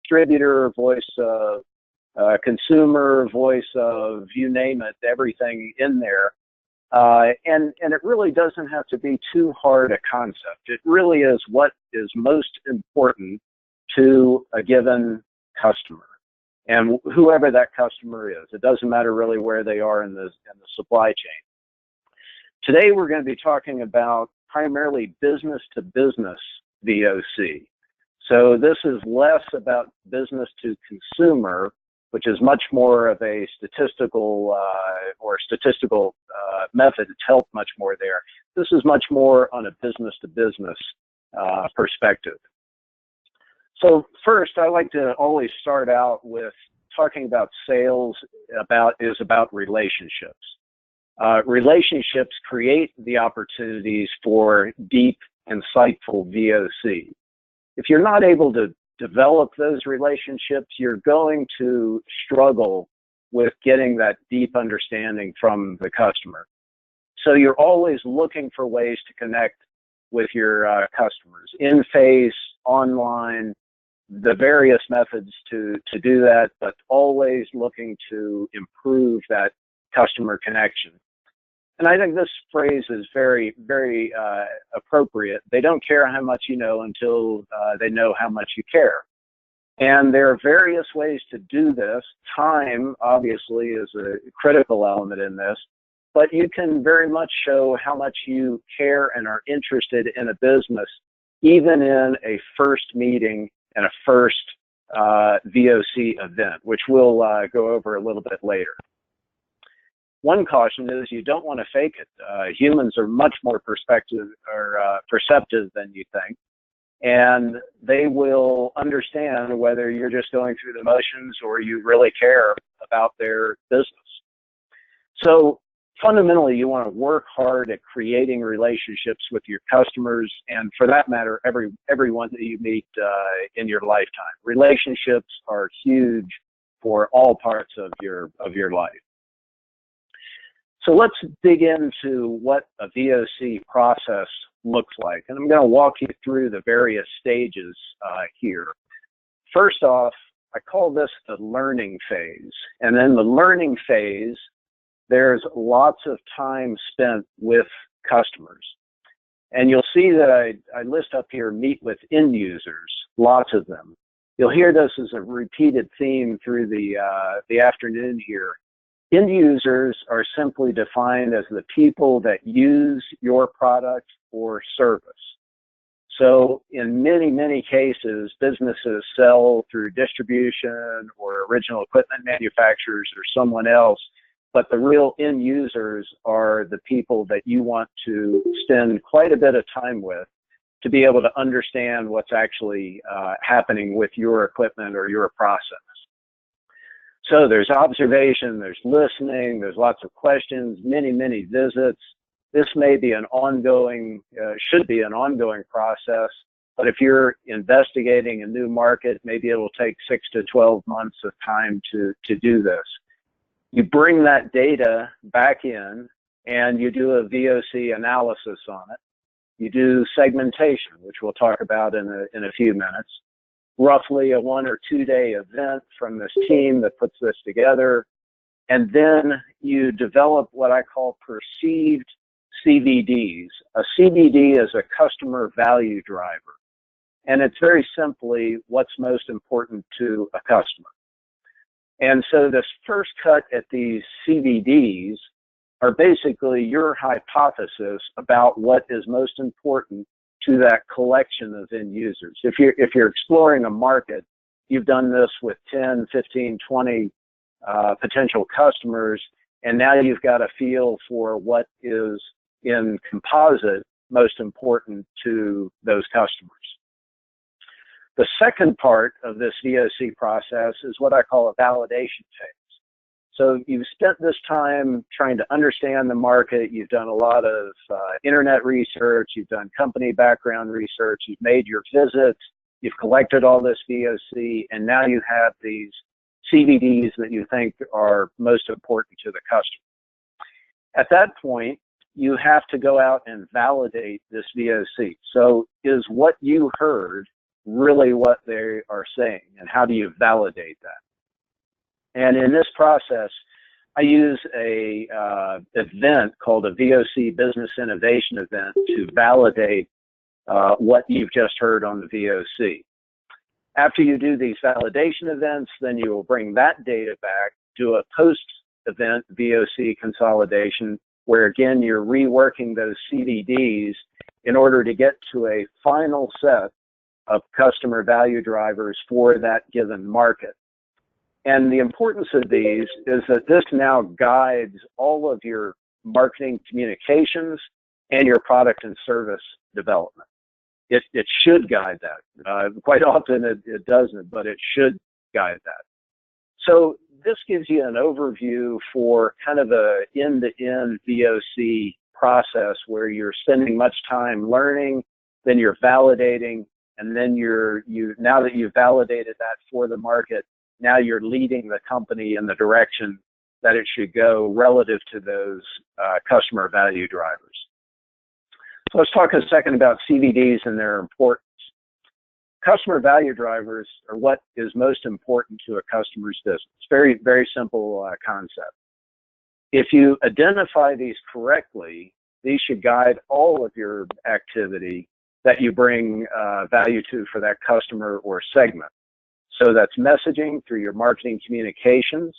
distributor, voice of consumer, voice of you name it, everything in there. And it really doesn't have to be too hard a concept. It really is what is most important to a given customer, and whoever that customer is. It doesn't matter really where they are in the supply chain. Today we're going to be talking about primarily business to business VOC. So this is less about business to consumer, which is much more of a statistical method. It's helped much more there. This is much more on a business to business perspective. So first, I like to always start out with talking about sales is about relationships. Relationships create the opportunities for deep, insightful VOC. If you're not able to develop those relationships, you're going to struggle with getting that deep understanding from the customer. So you're always looking for ways to connect with your customers, in face, online, the various methods to do that, but always looking to improve that customer connection. And I think this phrase is very, very appropriate. They don't care how much you know until they know how much you care. And there are various ways to do this. Time, obviously, is a critical element in this, but you can very much show how much you care and are interested in a business, even in a first meeting and a first VOC event, which we'll go over a little bit later. One caution is you don't want to fake it. Humans are much more perceptive than you think, and they will understand whether you're just going through the motions or you really care about their business. So fundamentally, you want to work hard at creating relationships with your customers, and for that matter, everyone that you meet in your lifetime. Relationships are huge for all parts of your life. So let's dig into what a VOC process looks like. And I'm going to walk you through the various stages here. First off, I call this the learning phase. And in the learning phase, there's lots of time spent with customers. And you'll see that I list up here, meet with end users, lots of them. You'll hear this as a repeated theme through the afternoon here. End users are simply defined as the people that use your product or service. So in many, many cases, businesses sell through distribution or original equipment manufacturers or someone else, but the real end users are the people that you want to spend quite a bit of time with to be able to understand what's actually happening with your equipment or your process. So there's observation, there's listening, there's lots of questions, many, many visits. This may be an ongoing, should be an ongoing process, but if you're investigating a new market, maybe it'll take 6 to 12 months of time to do this. You bring that data back in and you do a VOC analysis on it. You do segmentation, which we'll talk about in a few minutes. Roughly a 1 or 2 day event from this team that puts this together. And then you develop what I call perceived CVDs. A CVD is a customer value driver. And it's very simply what's most important to a customer. And so this first cut at these CVDs are basically your hypothesis about what is most important to that collection of end users. If you're exploring a market, you've done this with 10, 15, 20 potential customers, and now you've got a feel for what is in composite most important to those customers. The second part of this VOC process is what I call a validation phase. So you've spent this time trying to understand the market. You've done a lot of internet research. You've done company background research. You've made your visits. You've collected all this VOC, and now you have these CVDs that you think are most important to the customer. At that point, you have to go out and validate this VOC. So is what you heard really what they are saying, and how do you validate that? And in this process, I use a event called a VOC Business Innovation Event to validate what you've just heard on the VOC. After you do these validation events, then you will bring that data back, do a post-event VOC consolidation, where again, you're reworking those CVDs in order to get to a final set of customer value drivers for that given market. And the importance of these is that this now guides all of your marketing communications and your product and service development. It should guide that. Quite often it doesn't, but it should guide that. So this gives you an overview for kind of a end-to-end VOC process where you're spending much time learning, then you're validating, and then now that you've validated that for the market, now you're leading the company in the direction that it should go relative to those customer value drivers. So let's talk a second about CVDs and their importance. Customer value drivers are what is most important to a customer's business. Very, very simple concept. If you identify these correctly, these should guide all of your activity that you bring value to for that customer or segment. So that's messaging through your marketing communications.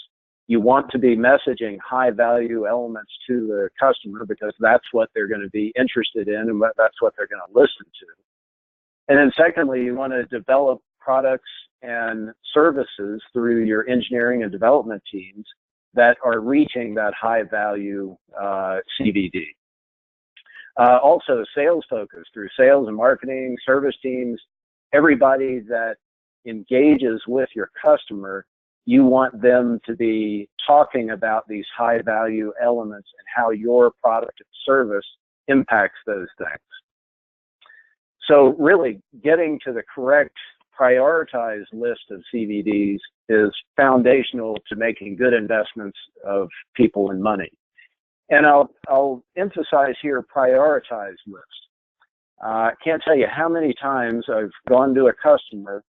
You want to be messaging high value elements to the customer because that's what they're going to be interested in and that's what they're going to listen to. And then secondly, you want to develop products and services through your engineering and development teams that are reaching that high value CVD. Also sales focus through sales and marketing, service teams, everybody that engages with your customer, you want them to be talking about these high value elements and how your product and service impacts those things. So really getting to the correct prioritized list of CVDs is foundational to making good investments of people and money. And I'll emphasize here prioritized list. I can't tell you how many times I've gone to a customer,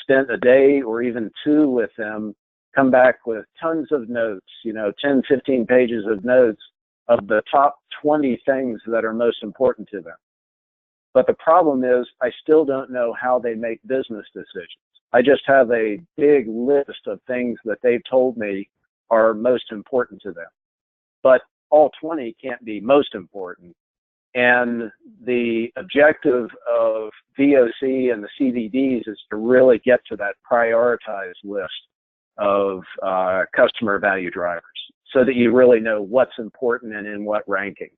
spent a day or even two with them, come back with tons of notes, 10, 15 pages of notes of the top 20 things that are most important to them. But the problem is I still don't know how they make business decisions. I just have a big list of things that they've told me are most important to them. But all 20 can't be most important. And the objective of VOC and the CVDs is to really get to that prioritized list of customer value drivers so that you really know what's important and in what ranking.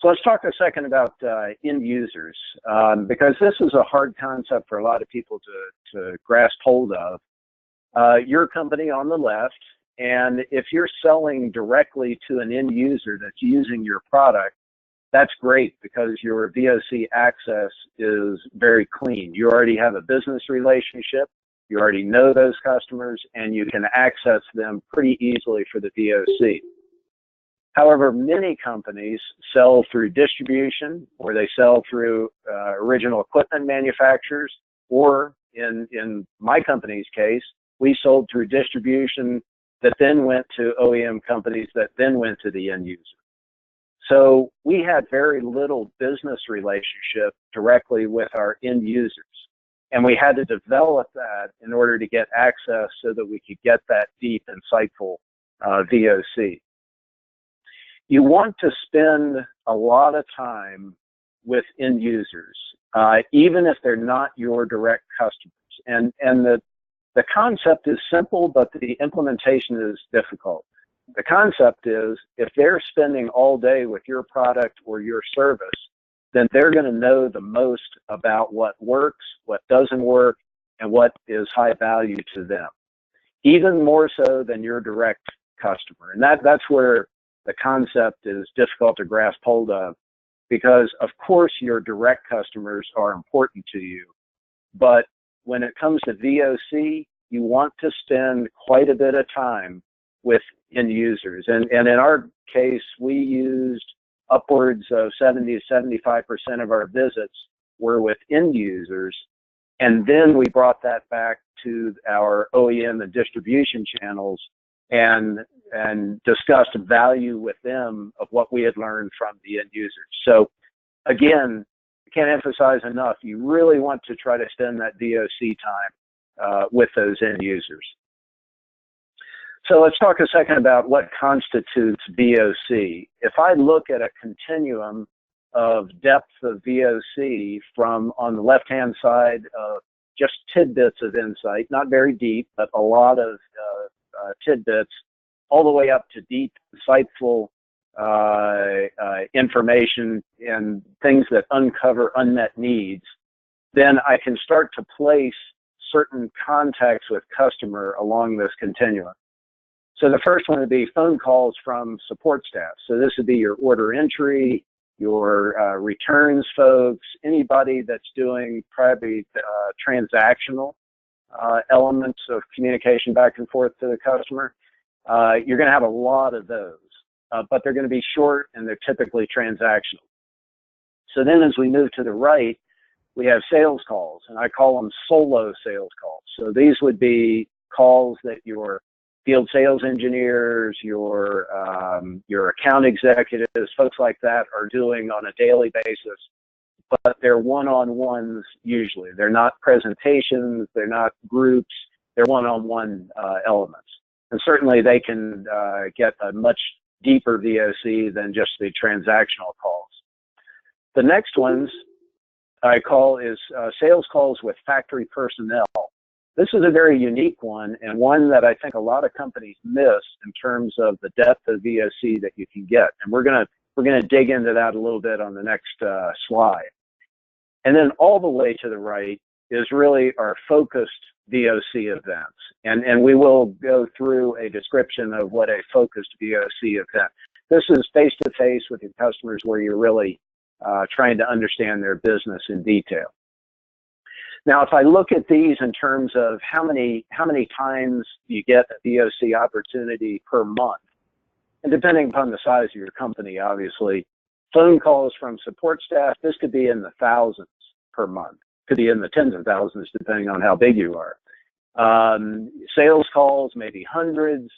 So let's talk a second about end users, because this is a hard concept for a lot of people to grasp hold of. Your company on the left, and if you're selling directly to an end user that's using your product, that's great because your VOC access is very clean. You already have a business relationship, you already know those customers, and you can access them pretty easily for the VOC. However, many companies sell through distribution, or they sell through original equipment manufacturers, or in my company's case, we sold through distribution that then went to OEM companies that then went to the end user. So we had very little business relationship directly with our end users. And we had to develop that in order to get access so that we could get that deep, insightful VOC. You want to spend a lot of time with end users, even if they're not your direct customers. And the concept is simple, but the implementation is difficult. The concept is if they're spending all day with your product or your service, then they're going to know the most about what works, what doesn't work, and what is high value to them, even more so than your direct customer. And that's where the concept is difficult to grasp hold of, because of course your direct customers are important to you, but when it comes to VOC, you want to spend quite a bit of time with end users. And in our case, we used upwards of 70 to 75% of our visits were with end users, and then we brought that back to our OEM and distribution channels and discussed value with them of what we had learned from the end users. So again, I can't emphasize enough, you really want to try to spend that VOC time with those end users. So let's talk a second about what constitutes VOC. If I look at a continuum of depth of VOC from on the left-hand side of just tidbits of insight, not very deep, but a lot of tidbits, all the way up to deep, insightful information and things that uncover unmet needs, then I can start to place certain contacts with customer along this continuum. So the first one would be phone calls from support staff. So this would be your order entry, your returns folks, anybody that's doing probably transactional elements of communication back and forth to the customer. You're going to have a lot of those, but they're going to be short and they're typically transactional. So then as we move to the right, we have sales calls, and I call them solo sales calls. So these would be calls that your field sales engineers, your account executives, folks like that are doing on a daily basis, but they're one-on-ones usually. They're not presentations, they're not groups, they're one-on-one elements. And certainly they can get a much deeper VOC than just the transactional calls. The next ones I call is sales calls with factory personnel. This is a very unique one, and one that I think a lot of companies miss in terms of the depth of VOC that you can get. And we're gonna dig into that a little bit on the next slide. And then all the way to the right is really our focused VOC events. And we will go through a description of what a focused VOC event. This is face-to-face with your customers where you're really trying to understand their business in detail. Now, if I look at these in terms of how many times you get a VOC opportunity per month, and depending upon the size of your company, obviously, phone calls from support staff, this could be in the thousands per month, could be in the tens of thousands depending on how big you are. Sales calls, maybe hundreds,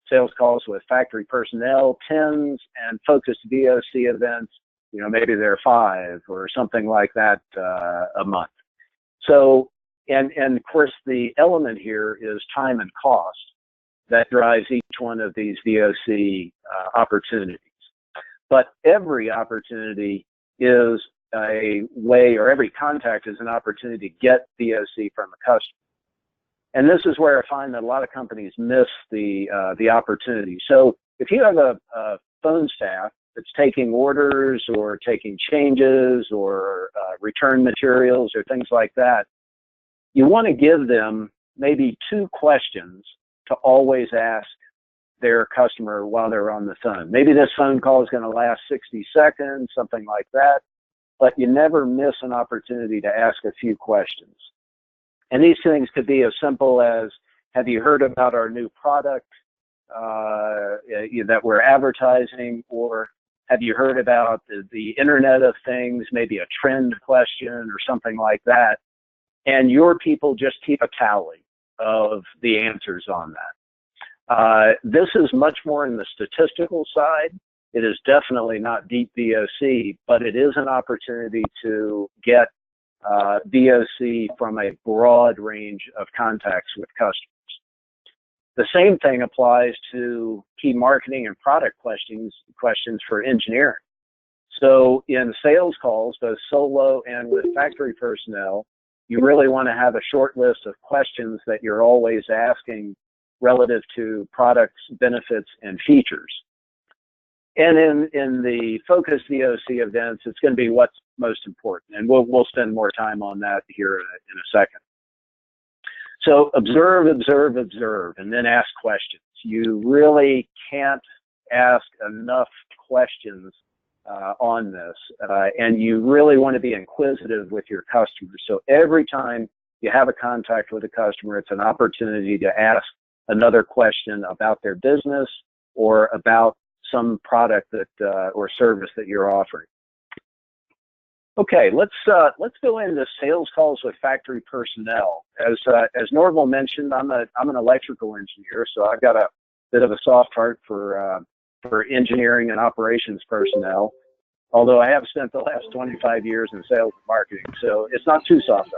sales calls with factory personnel, tens, and focused VOC events, you know, maybe there are 5 or something like that a month. So, and of course, the element here is time and cost that drives each one of these VOC opportunities. But every opportunity is a way, or every contact is an opportunity to get VOC from a customer. And this is where I find that a lot of companies miss the opportunity. So if you have a phone staff that's taking orders or taking changes or return materials or things like that, you want to give them maybe 2 questions to always ask their customer while they're on the phone. Maybe this phone call is going to last 60 seconds, something like that, but you never miss an opportunity to ask a few questions. And these things could be as simple as, have you heard about our new product that we're advertising, or have you heard about the Internet of Things, maybe a trend question or something like that, and your people just keep a tally of the answers on that. This is much more in the statistical side. It is definitely not deep VOC, but it is an opportunity to get VOC from a broad range of contacts with customers. The same thing applies to key marketing and product questions for engineering. So in sales calls, both solo and with factory personnel, you really want to have a short list of questions that you're always asking relative to products, benefits, and features. And in the focused VOC events, it's going to be what's most important. And we'll spend more time on that here in a second. So observe, observe, observe, and then ask questions. You really can't ask enough questions on this. And you really want to be inquisitive with your customers. So every time you have a contact with a customer, it's an opportunity to ask another question about their business or about some product that or service that you're offering. Okay, let's go into sales calls with factory personnel. As Norval mentioned, I'm an electrical engineer, so I've got a bit of a soft heart for engineering and operations personnel. Although I have spent the last 25 years in sales and marketing, so it's not too soft a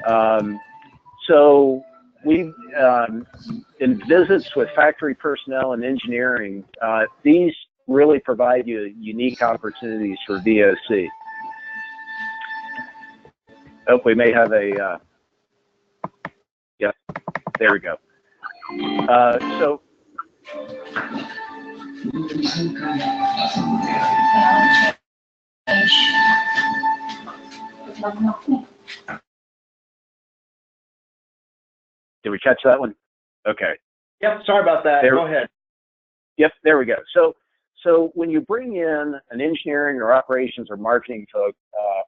heart. So we, in visits with factory personnel and engineering, these really provide you unique opportunities for VOC. Oh, we may have a, yeah, there we go. So, did we catch that one? Okay. Yep, sorry about that. Go ahead. Yep, there we go. So when you bring in an engineering or operations or marketing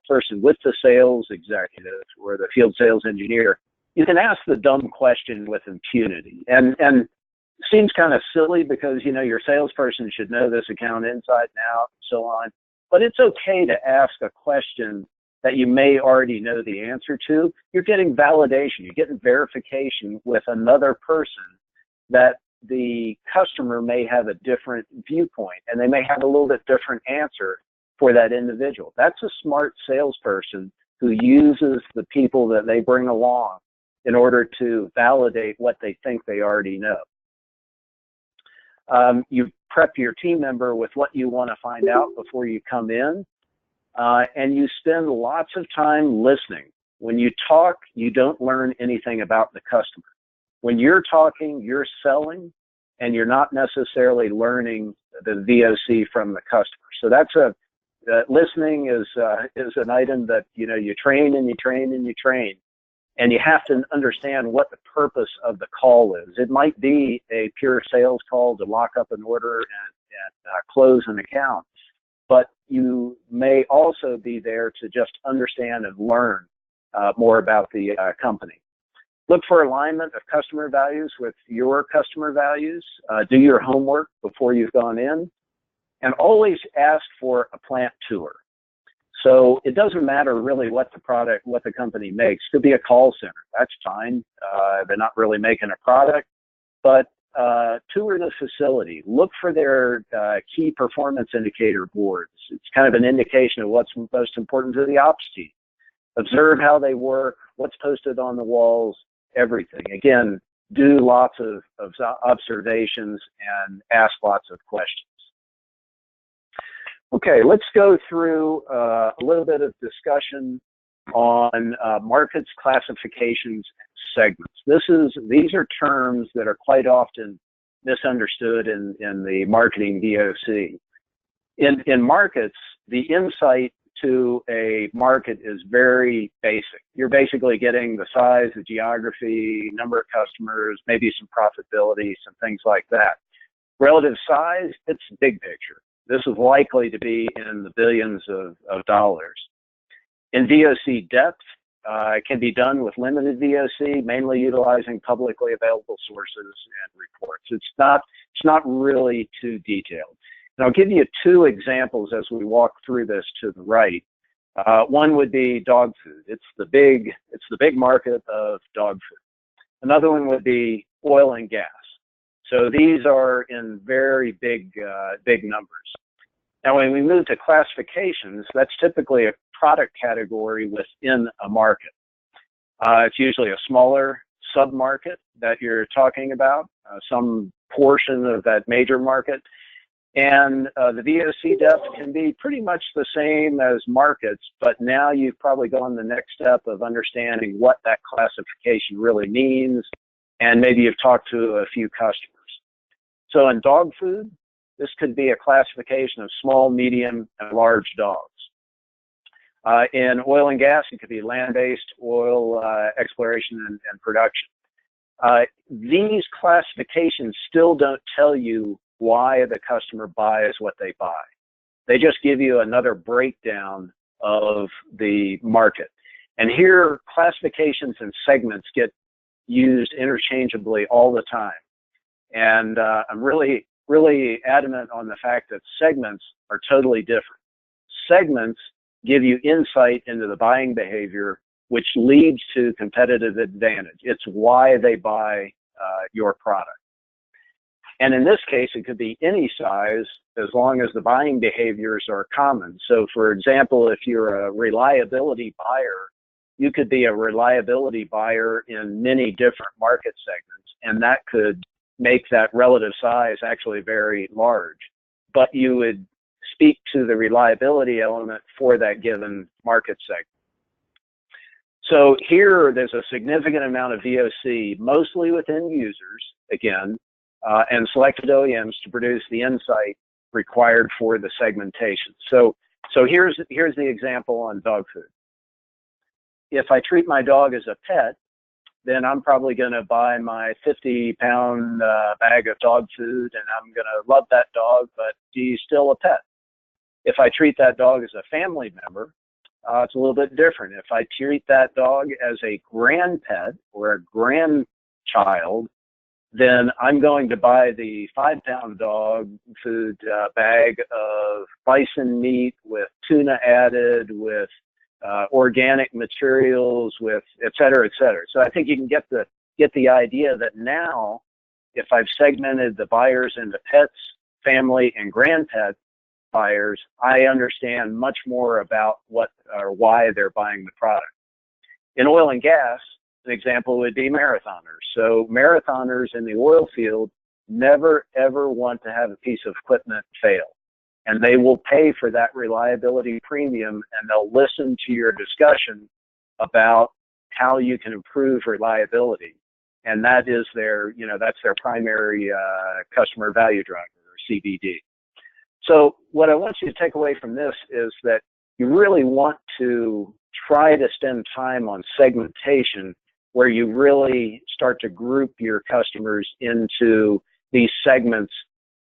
person with the sales executive or the field sales engineer, you can ask the dumb question with impunity. And it seems kind of silly because, you know, your salesperson should know this account inside and out and so on. But it's okay to ask a question that you may already know the answer to. You're getting validation. You're getting verification with another person that the customer may have a different viewpoint and they may have a little bit different answer for that individual. That's a smart salesperson who uses the people that they bring along in order to validate what they think they already know. You prep your team member with what you want to find out before you come in, and you spend lots of time listening. When you talk, you don't learn anything about the customer. When you're talking, you're selling, and you're not necessarily learning the VOC from the customer. So that's listening is an item that, you know, you train and you train and you train, and you have to understand what the purpose of the call is. It might be a pure sales call to lock up an order and close an account, but you may also be there to just understand and learn more about the company. Look for alignment of customer values with your customer values. Do your homework before you've gone in, and always ask for a plant tour. So it doesn't matter really what the company makes. Could be a call center. That's fine. They're not really making a product, but tour the facility. Look for their key performance indicator boards. It's kind of an indication of what's most important to the ops team. Observe how they work, what's posted on the walls, everything. Again, do lots of observations and ask lots of questions. Okay, let's go through a little bit of discussion on markets, classifications, and segments. These are terms that are quite often misunderstood in the marketing VOC. In markets, the insight to a market is very basic. You're basically getting the size, the geography, number of customers, maybe some profitability, some things like that. Relative size, it's big picture. This is likely to be in the billions of dollars. In VOC depth, it can be done with limited VOC, mainly utilizing publicly available sources and reports. It's not really too detailed. And I'll give you two examples as we walk through this to the right. One would be dog food. It's the big market of dog food. Another one would be oil and gas. So these are in very big numbers. Now, when we move to classifications, that's typically a product category within a market. It's usually a smaller sub-market that you're talking about, some portion of that major market. And the VOC depth can be pretty much the same as markets, but now you've probably gone the next step of understanding what that classification really means, and maybe you've talked to a few customers. So in dog food, this could be a classification of small, medium, and large dogs. In oil and gas, it could be land-based oil exploration and production. These classifications still don't tell you why the customer buys what they buy. They just give you another breakdown of the market. And here, classifications and segments get used interchangeably all the time. And I'm really adamant on the fact that segments are totally different. Segments give you insight into the buying behavior, which leads to competitive advantage. It's why they buy your product. And in this case, it could be any size as long as the buying behaviors are common. So for example, if you're a reliability buyer, you could be a reliability buyer in many different market segments, and that could make that relative size actually very large. But you would speak to the reliability element for that given market segment. So here, there's a significant amount of VOC, mostly with end users, again, and selected OEMs to produce the insight required for the segmentation. So here's the example on dog food. If I treat my dog as a pet, then I'm probably going to buy my 50-pound bag of dog food, and I'm going to love that dog, but he's still a pet. If I treat that dog as a family member, it's a little bit different. If I treat that dog as a grandpet or a grandchild, then I'm going to buy the 5-pound dog food bag of bison meat with tuna added, with organic materials, with et cetera, et cetera. So I think you can get the idea that now, if I've segmented the buyers into pets, family, and grandpet buyers, I understand much more about what or why they're buying the product. In oil and gas, an example would be marathoners. So marathoners in the oil field never, ever want to have a piece of equipment fail. And they will pay for that reliability premium, and they'll listen to your discussion about how you can improve reliability. And that is that's their primary customer value driver, or CVD. So what I want you to take away from this is that you really want to try to spend time on segmentation, where you really start to group your customers into these segments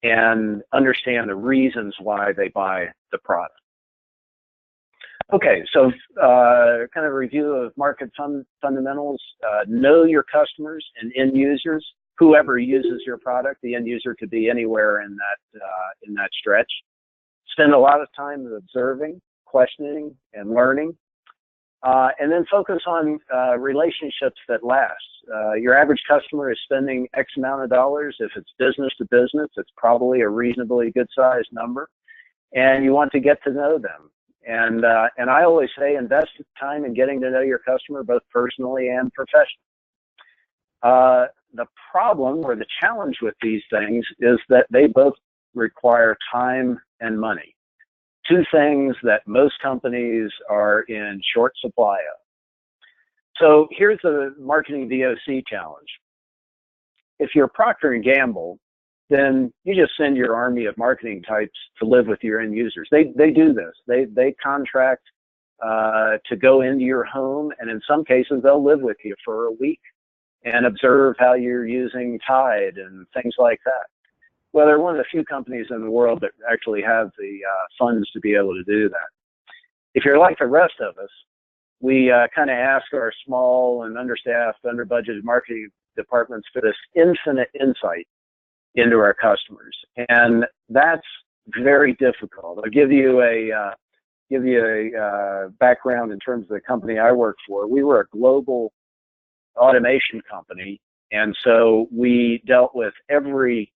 and understand the reasons why they buy the product. Okay, so kind of a review of market fundamentals. Know your customers and end users. Whoever uses your product, the end user could be anywhere in that stretch. Spend a lot of time observing, questioning, and learning. And then focus on relationships that last. Your average customer is spending X amount of dollars. If it's business to business, it's probably a reasonably good-sized number, and you want to get to know them. And I always say, invest time in getting to know your customer, both personally and professionally. The problem or the challenge with these things is that they both require time and money. Two things that most companies are in short supply of. So here's the marketing VOC challenge. If you're Procter & Gamble, then you just send your army of marketing types to live with your end users. They do this. They contract to go into your home, and in some cases, they'll live with you for a week and observe how you're using Tide and things like that. Well, they're one of the few companies in the world that actually have the funds to be able to do that. If you're like the rest of us, we kind of ask our small and understaffed, under-budgeted marketing departments for this infinite insight into our customers, and that's very difficult. I'll give you a background in terms of the company I worked for. We were a global automation company, and so we dealt with every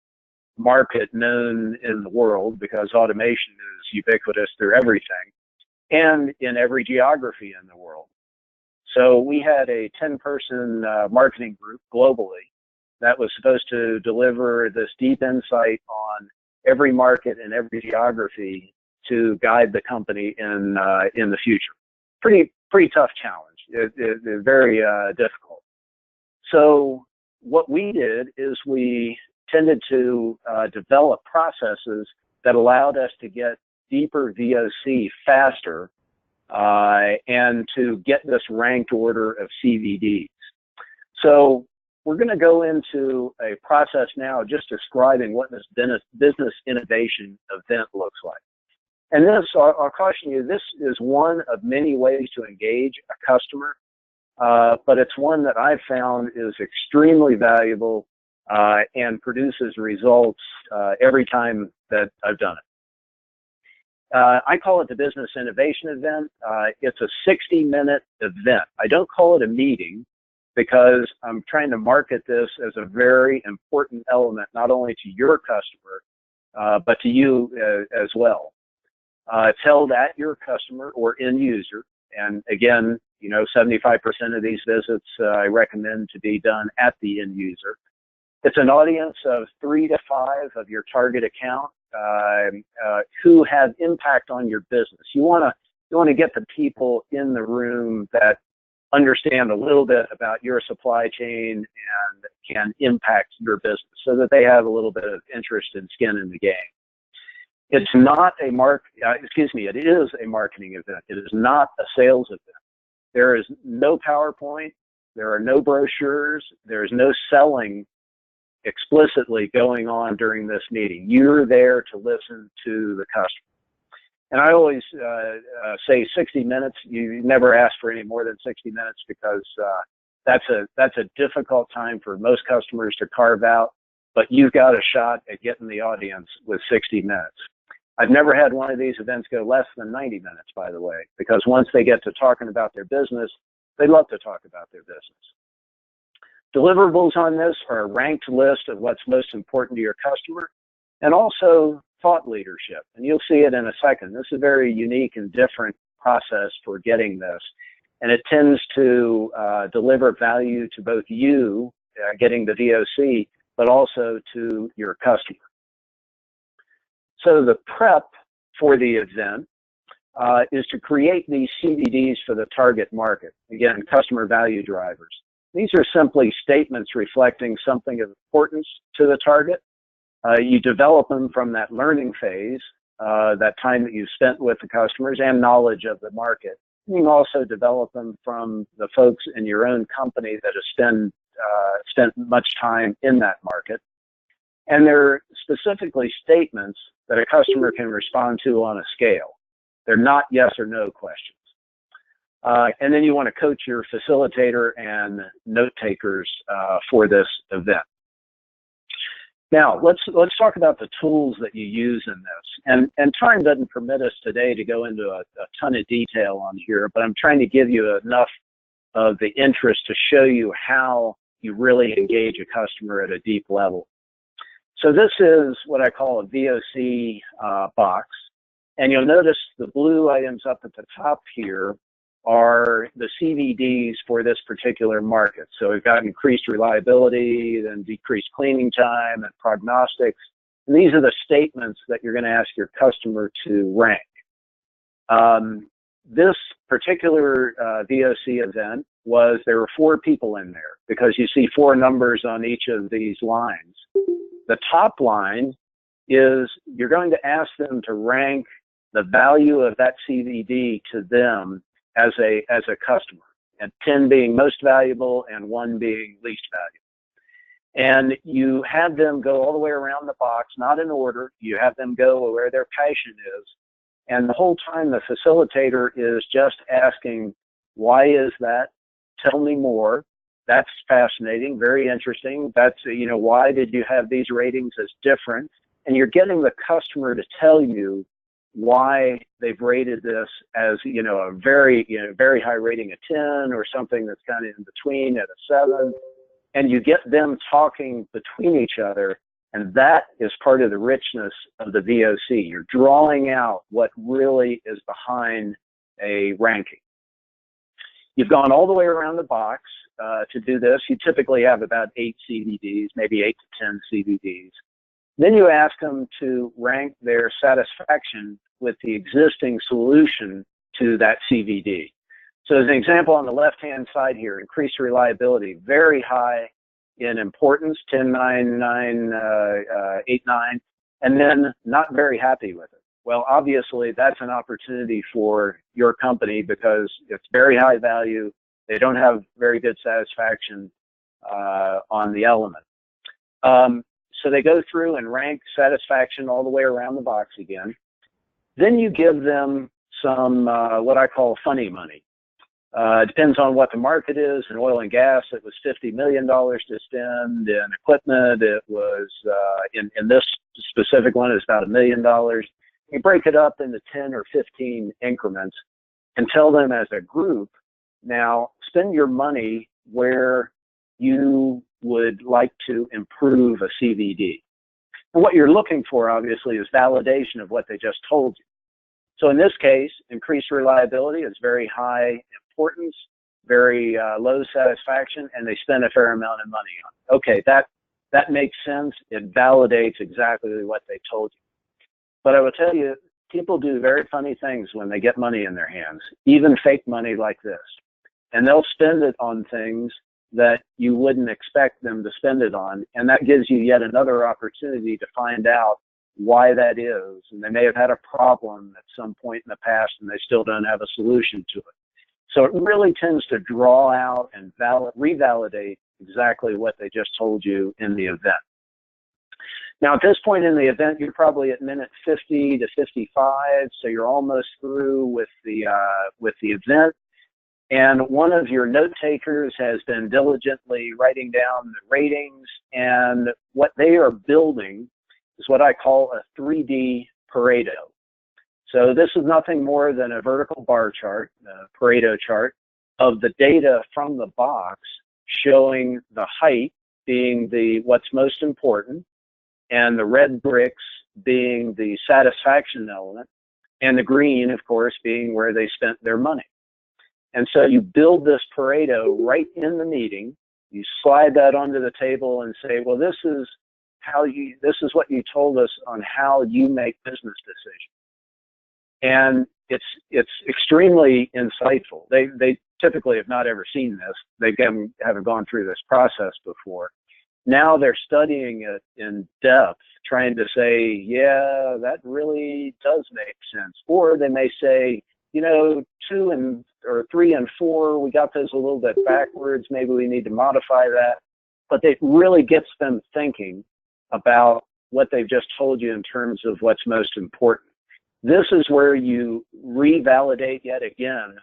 market known in the world, because automation is ubiquitous through everything, and in every geography in the world. So we had a 10-person marketing group globally that was supposed to deliver this deep insight on every market and every geography to guide the company in the future. Pretty tough challenge. It's very difficult. So what we did is we tended to develop processes that allowed us to get deeper VOC faster and to get this ranked order of CVDs. So we're going to go into a process now just describing what this business innovation event looks like. And this, I'll caution you, this is one of many ways to engage a customer, but it's one that I've found is extremely valuable and produces results every time that I've done it. I call it the Business Innovation Event. It's a 60-minute event. I don't call it a meeting because I'm trying to market this as a very important element, not only to your customer, but to you as well. It's held at your customer or end user. And again, 75% of these visits I recommend to be done at the end user. It's an audience of 3 to 5 of your target account who have impact on your business. You want to get the people in the room that understand a little bit about your supply chain and can impact your business so that they have a little bit of interest and skin in the game. It's not a it is a marketing event. It is not a sales event. There is no PowerPoint. There are no brochures. There is no selling explicitly going on during this meeting. You're there to listen to the customer. And I always say 60 minutes. You never ask for any more than 60 minutes because that's a difficult time for most customers to carve out, but you've got a shot at getting the audience with 60 minutes. I've never had one of these events go less than 90 minutes, by the way, because once they get to talking about their business, they love to talk about their business. Deliverables on this are a ranked list of what's most important to your customer and also thought leadership. And you'll see it in a second. This is a very unique and different process for getting this. And it tends to deliver value to both you, getting the VOC, but also to your customer. So the prep for the event is to create these CVDs for the target market. Again, customer value drivers. These are simply statements reflecting something of importance to the target. You develop them from that learning phase, that time that you've spent with the customers and knowledge of the market. You can also develop them from the folks in your own company that have spent much time in that market. And they're specifically statements that a customer can respond to on a scale. They're not yes or no questions. And then you want to coach your facilitator and note takers for this event. Now, let's talk about the tools that you use in this. And time doesn't permit us today to go into a ton of detail on here, but I'm trying to give you enough of the interest to show you how you really engage a customer at a deep level. So this is what I call a VOC box. And you'll notice the blue items up at the top here are the CVDs for this particular market. So we've got increased reliability, then decreased cleaning time, and prognostics. And these are the statements that you're going to ask your customer to rank. This particular VOC event there were 4 people in there because you see 4 numbers on each of these lines. The top line is you're going to ask them to rank the value of that CVD to them as a customer, and 10 being most valuable and 1 being least valuable. And you have them go all the way around the box, not in order. You have them go where their passion is. And the whole time the facilitator is just asking, why is that? Tell me more. That's fascinating, very interesting. That's, why did you have these ratings as different? And you're getting the customer to tell you why they've rated this as, a very high rating, a 10, or something that's kind of in between at a 7. And you get them talking between each other. And that is part of the richness of the VOC. You're drawing out what really is behind a ranking. You've gone all the way around the box to do this. You typically have about 8 CVDs, maybe 8 to 10 CVDs. Then you ask them to rank their satisfaction with the existing solution to that CVD. So as an example, on the left-hand side here, increased reliability, very high in importance, 10, 9, 9, 8, 9, and then not very happy with it. Well, obviously, that's an opportunity for your company because it's very high value. They don't have very good satisfaction on the element. So they go through and rank satisfaction all the way around the box again. Then you give them some what I call funny money. It depends on what the market is. In oil and gas, it was $50 million to spend. In equipment, it was, in this specific one, it's about $1 million. You break it up into 10 or 15 increments and tell them as a group, now spend your money where you would like to improve a CVD. And what you're looking for, obviously, is validation of what they just told you. So in this case, increased reliability is very high importance, very low satisfaction, and they spend a fair amount of money on it. Okay, that makes sense. It validates exactly what they told you. But I will tell you, people do very funny things when they get money in their hands, even fake money like this. And they'll spend it on things that you wouldn't expect them to spend it on. And that gives you yet another opportunity to find out why that is. And they may have had a problem at some point in the past and they still don't have a solution to it. So it really tends to draw out and revalidate exactly what they just told you in the event. Now, at this point in the event, you're probably at minute 50 to 55, so you're almost through with the event. And one of your note takers has been diligently writing down the ratings, and what they are building is what I call a 3D Pareto. So this is nothing more than a vertical bar chart, a Pareto chart, of the data from the box showing the height being what's most important, and the red bricks being the satisfaction element, and the green, of course, being where they spent their money. And so you build this Pareto right in the meeting. You slide that onto the table and say, well, this is what you told us on how you make business decisions. And it's extremely insightful. They typically have not ever seen this. They haven't gone through this process before. Now they're studying it in depth, trying to say, yeah, that really does make sense. Or they may say, 2 or 3 and 4, we got those a little bit backwards. Maybe we need to modify that. But it really gets them thinking about what they've just told you in terms of what's most important. This is where you revalidate yet again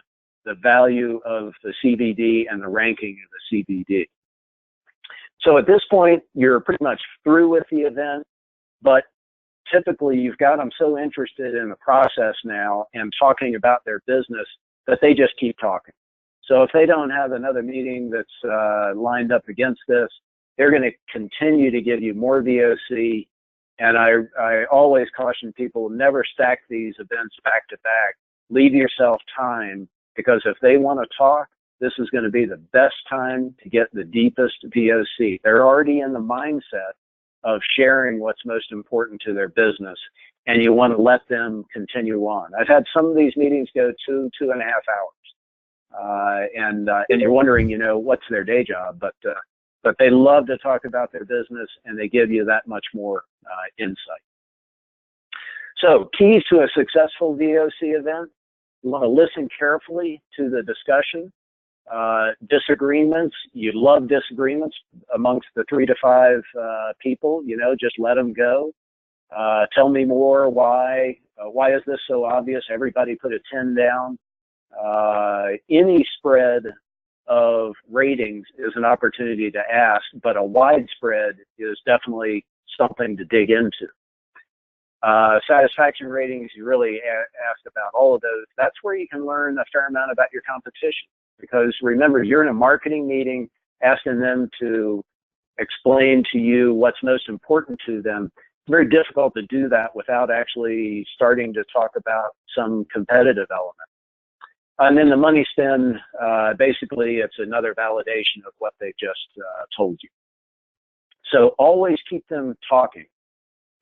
the value of the CVD and the ranking of the CVD. So at this point, you're pretty much through with the event, but typically you've got them so interested in the process now and talking about their business that they just keep talking. So if they don't have another meeting that's lined up against this, they're going to continue to give you more VOC. And I always caution people, never stack these events back to back. Leave yourself time, because if they want to talk, this is going to be the best time to get the deepest VOC. They're already in the mindset of sharing what's most important to their business, and you want to let them continue on. I've had some of these meetings go 2.5 hours, and you're wondering, what's their day job, but they love to talk about their business, and they give you that much more insight. So keys to a successful VOC event: you want to listen carefully to the discussion. Disagreements, you love disagreements amongst the 3 to 5 people, just let them go. Tell me more, why is this so obvious? Everybody put a 10 down. Any spread of ratings is an opportunity to ask, but a widespread is definitely something to dig into. Satisfaction ratings, you really asked about all of those. That's where you can learn a fair amount about your competition. Because remember, you're in a marketing meeting asking them to explain to you what's most important to them. It's very difficult to do that without actually starting to talk about some competitive element. And then the money spin, basically, it's another validation of what they just told you. So always keep them talking.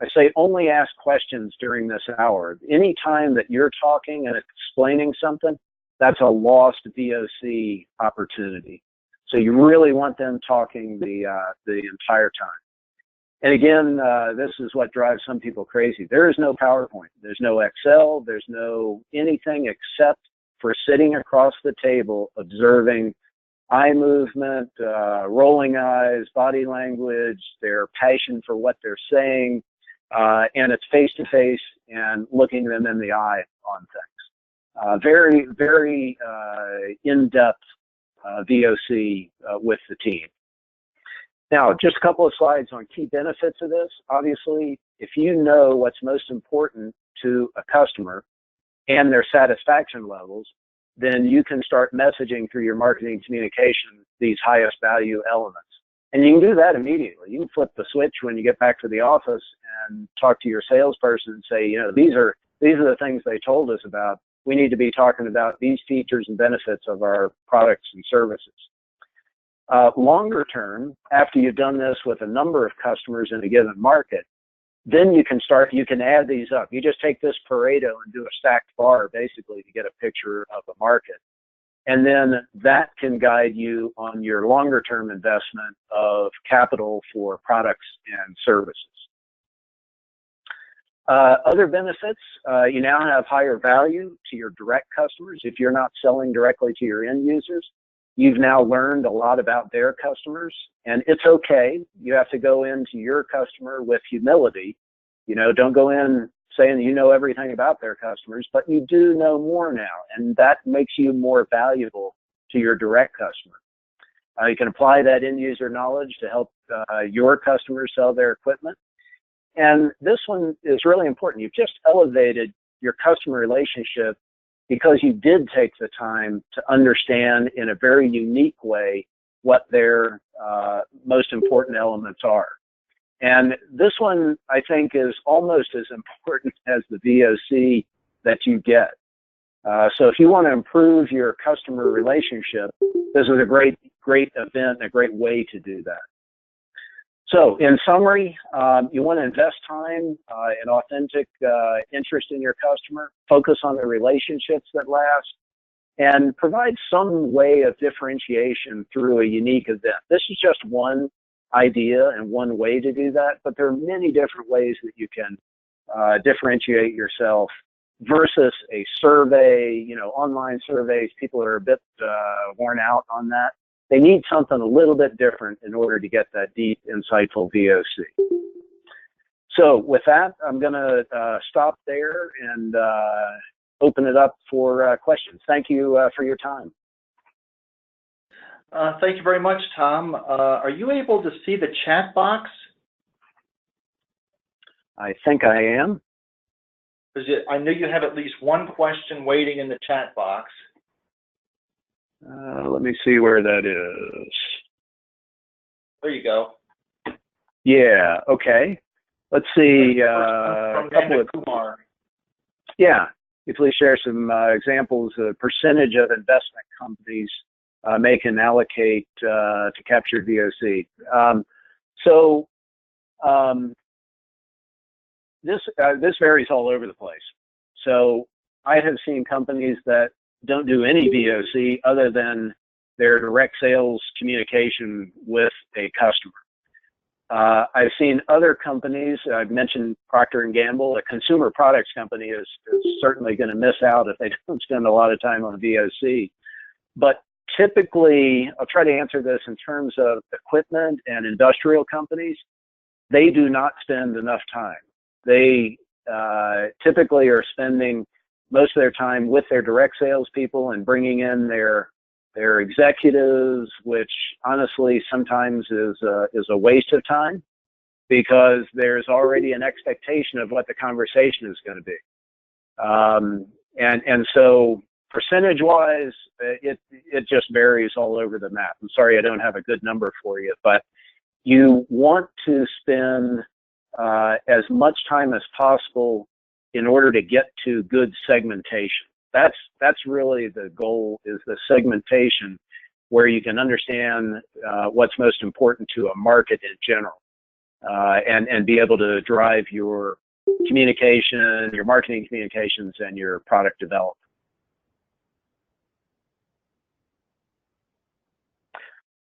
I say only ask questions during this hour. Any time that you're talking and explaining something, that's a lost VOC opportunity. So you really want them talking the entire time. And again, this is what drives some people crazy. There is no PowerPoint. There's no Excel. There's no anything except for sitting across the table, observing eye movement, rolling eyes, body language, their passion for what they're saying, and it's face-to-face and looking them in the eye on things. Very, very in-depth VOC with the team. Now, just a couple of slides on key benefits of this. Obviously, if you know what's most important to a customer and their satisfaction levels, then you can start messaging through your marketing communication these highest value elements. And you can do that immediately. You can flip the switch when you get back to the office and talk to your salesperson and say, you know, these are the things they told us about. We need to be talking about these features and benefits of our products and services. Longer term, after you've done this with a number of customers in a given market, then you can add these up. You just take this Pareto and do a stacked bar basically to get a picture of a market. And then that can guide you on your longer term investment of capital for products and services. Other benefits, you now have higher value to your direct customers. If you're not selling directly to your end users, you've now learned a lot about their customers, and it's okay. You have to go into your customer with humility. You know, don't go in saying you know everything about their customers, but you do know more now, and that makes you more valuable to your direct customer. You can apply that end user knowledge to help your customers sell their equipment. And this one is really important. You've just elevated your customer relationship because you did take the time to understand in a very unique way what their most important elements are. And this one, I think, is almost as important as the VOC that you get. So if you want to improve your customer relationship, this is a great event, a great way to do that. So in summary, you want to invest time and authentic interest in your customer, focus on the relationships that last, and provide some way of differentiation through a unique event. This is just one idea and one way to do that, but there are many different ways that you can differentiate yourself versus a survey, you know, online surveys. People are a bit worn out on that. They need something a little bit different in order to get that deep, insightful VOC. So with that, I'm going to stop there and open it up for questions. Thank you for your time. Thank you very much, Tom. Are you able to see the chat box? I think I am. I know you have at least one question waiting in the chat box. Let me see where that is. There you go. Yeah, okay. Let's see. From Kumar. Yeah, you please share some examples of percentage of investment companies make and allocate to capture VOC. This varies all over the place. So I have seen companies that don't do any VOC other than their direct sales communication with a customer. I've seen other companies, I've mentioned Procter & Gamble, a consumer products company is certainly going to miss out if they don't spend a lot of time on VOC. But typically, I'll try to answer this in terms of equipment and industrial companies, they do not spend enough time. They typically are spending most of their time with their direct salespeople and bringing in their executives, which honestly sometimes is a waste of time because there's already an expectation of what the conversation is going to be. And so percentage-wise, it just varies all over the map. I'm sorry I don't have a good number for you, but you want to spend as much time as possible in order to get to good segmentation. That's really the goal, is the segmentation where you can understand what's most important to a market in general and be able to drive your communication, your marketing communications, and your product development.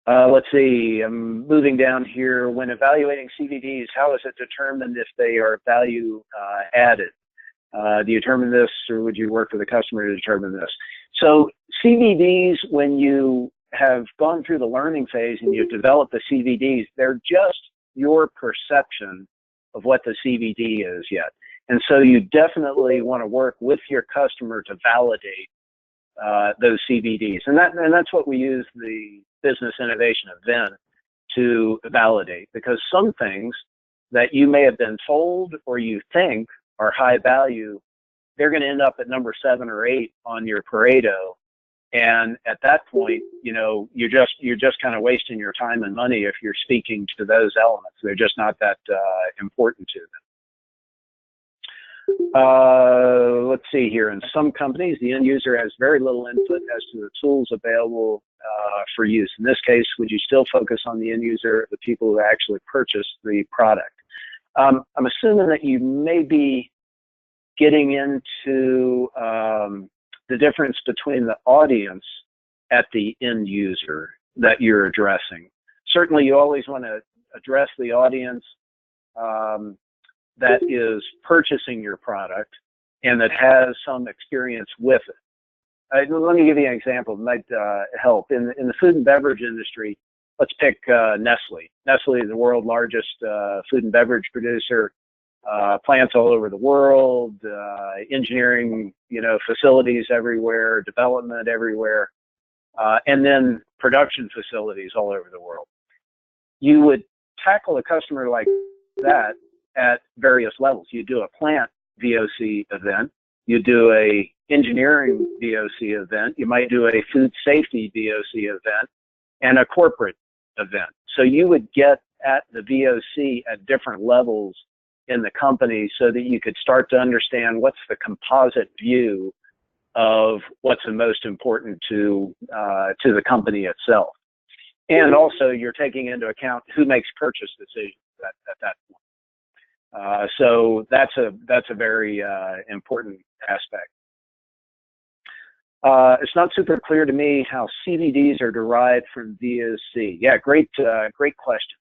Let's see, I'm moving down here. When evaluating CVDs, how is it determined if they are value added? Do you determine this, or would you work with a customer to determine this? So CVDs, when you have gone through the learning phase and you've developed the CVDs, they're just your perception of what the CVD is yet. And so you definitely want to work with your customer to validate those CVDs. And that's what we use the Business Innovation Event to validate, because some things that you may have been told or you think are high value they're going to end up at number 7 or 8 on your Pareto. And at that point, you're just kind of wasting your time and money if you're speaking to those elements. They're just not that important to them. Let's see here. In some companies, the end user has very little input as to the tools available for use. In this case, would you still focus on the end user, the people who actually purchase the product? I'm assuming that you may be getting into the difference between the audience at the end user that you're addressing. Certainly, you always want to address the audience that is purchasing your product and that has some experience with it. Let me give you an example that might help. In the food and beverage industry, let's pick Nestle. Nestle is the world's largest food and beverage producer. Plants all over the world, engineering, facilities everywhere, development everywhere, and then production facilities all over the world. You would tackle a customer like that at various levels. You do a plant VOC event, you do a engineering VOC event, you might do a food safety VOC event, and a corporate event. So you would get at the VOC at different levels in the company so that you could start to understand what's the composite view of what's the most important to the company itself. And also you're taking into account who makes purchase decisions at that point. So that's a very important aspect. It's not super clear to me how CVDs are derived from VOC. Yeah, great question.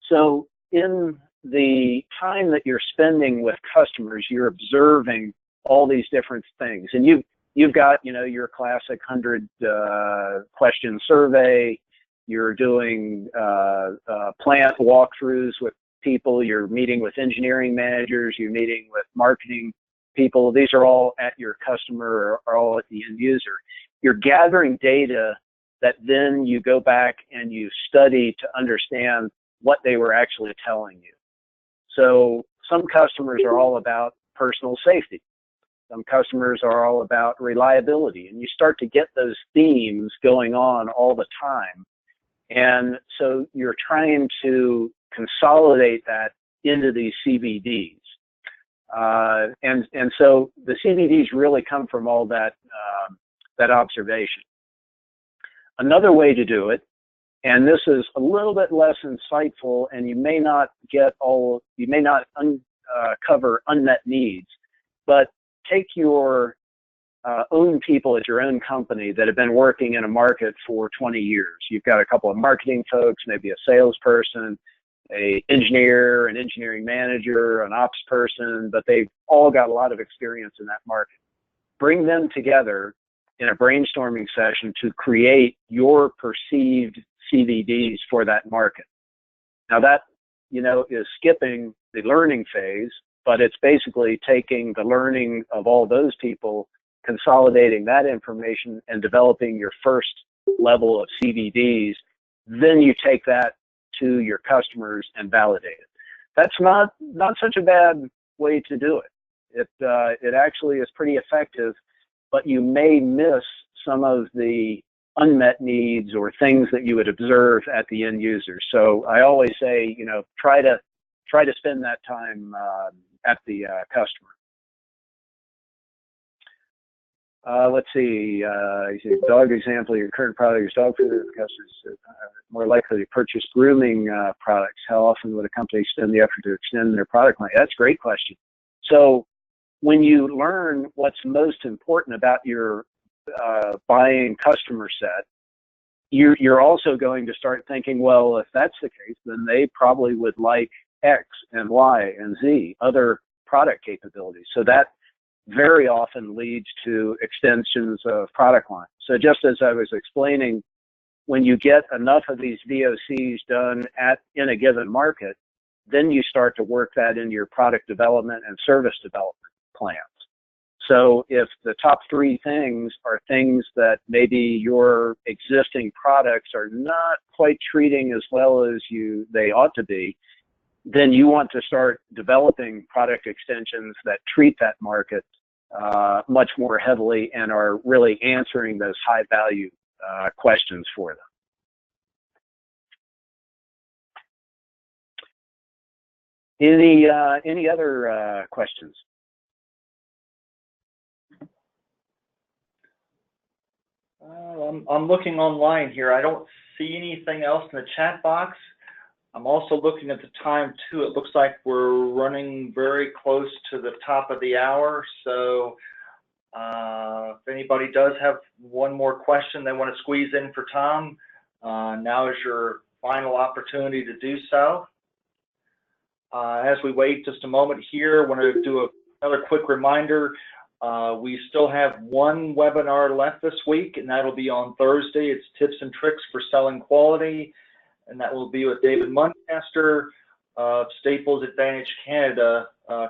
So in the time that you're spending with customers, you're observing all these different things, and you've got your classic 100 question survey. You're doing plant walkthroughs with people. You're meeting with engineering managers. You're meeting with marketing people. These are all at your customer or all at the end user. You're gathering data that then you go back and you study to understand what they were actually telling you. So some customers are all about personal safety. Some customers are all about reliability, and you start to get those themes going on all the time. And so you're trying to consolidate that into these CVDs. And so the CVDs really come from all that, that observation. Another way to do it, and this is a little bit less insightful, and you may not cover unmet needs, but take your own people at your own company that have been working in a market for 20 years. You've got a couple of marketing folks, maybe a salesperson, an engineer, an engineering manager, an ops person, but they've all got a lot of experience in that market. Bring them together in a brainstorming session to create your perceived CVDs for that market. Now that, is skipping the learning phase, but it's basically taking the learning of all those people, consolidating that information and developing your first level of CVDs. Then you take that to your customers and validate it. That's not such a bad way to do it. It actually is pretty effective, but you may miss some of the unmet needs or things that you would observe at the end user. So I always say, try to spend that time at the customer. Let's see, dog example, your current product is dog food. Customers more likely to purchase grooming products. How often would a company spend the effort to extend their product line? That's a great question. So when you learn what's most important about your buying customer set, you're also going to start thinking, well, if that's the case, then they probably would like X and Y and Z, other product capabilities. So that very often leads to extensions of product lines. So just as I was explaining, when you get enough of these VOCs done in a given market, then you start to work that into your product development and service development plans. So if the top 3 things are things that maybe your existing products are not quite treating as well as they ought to be, then you want to start developing product extensions that treat that market much more heavily and are really answering those high value questions for them. Any other questions? I'm looking online here. I don't see anything else in the chat box. I'm also looking at the time too. It looks like we're running very close to the top of the hour. So if anybody does have one more question they want to squeeze in for Tom, now is your final opportunity to do so. As we wait just a moment here, I want to do another quick reminder. We still have one webinar left this week, and that'll be on Thursday. It's Tips and Tricks for Selling Quality, and that will be with David Muncaster of Staples Advantage Canada,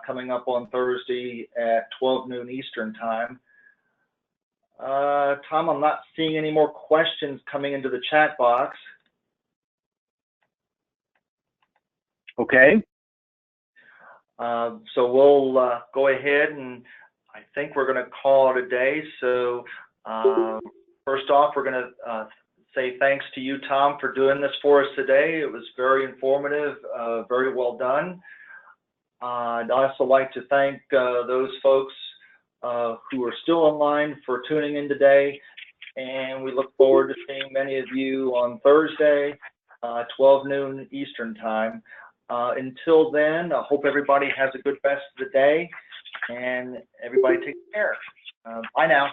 coming up on Thursday at 12 noon Eastern Time. Tom, I'm not seeing any more questions coming into the chat box. Okay. So we'll go ahead, and I think we're going to call it a day. So first off, we're going to say thanks to you, Tom, for doing this for us today. It was very informative, very well done. I'd also like to thank those folks who are still online for tuning in today, and we look forward to seeing many of you on Thursday, 12 noon Eastern Time. Until then, I hope everybody has a good rest of the day, and everybody take care. Bye now.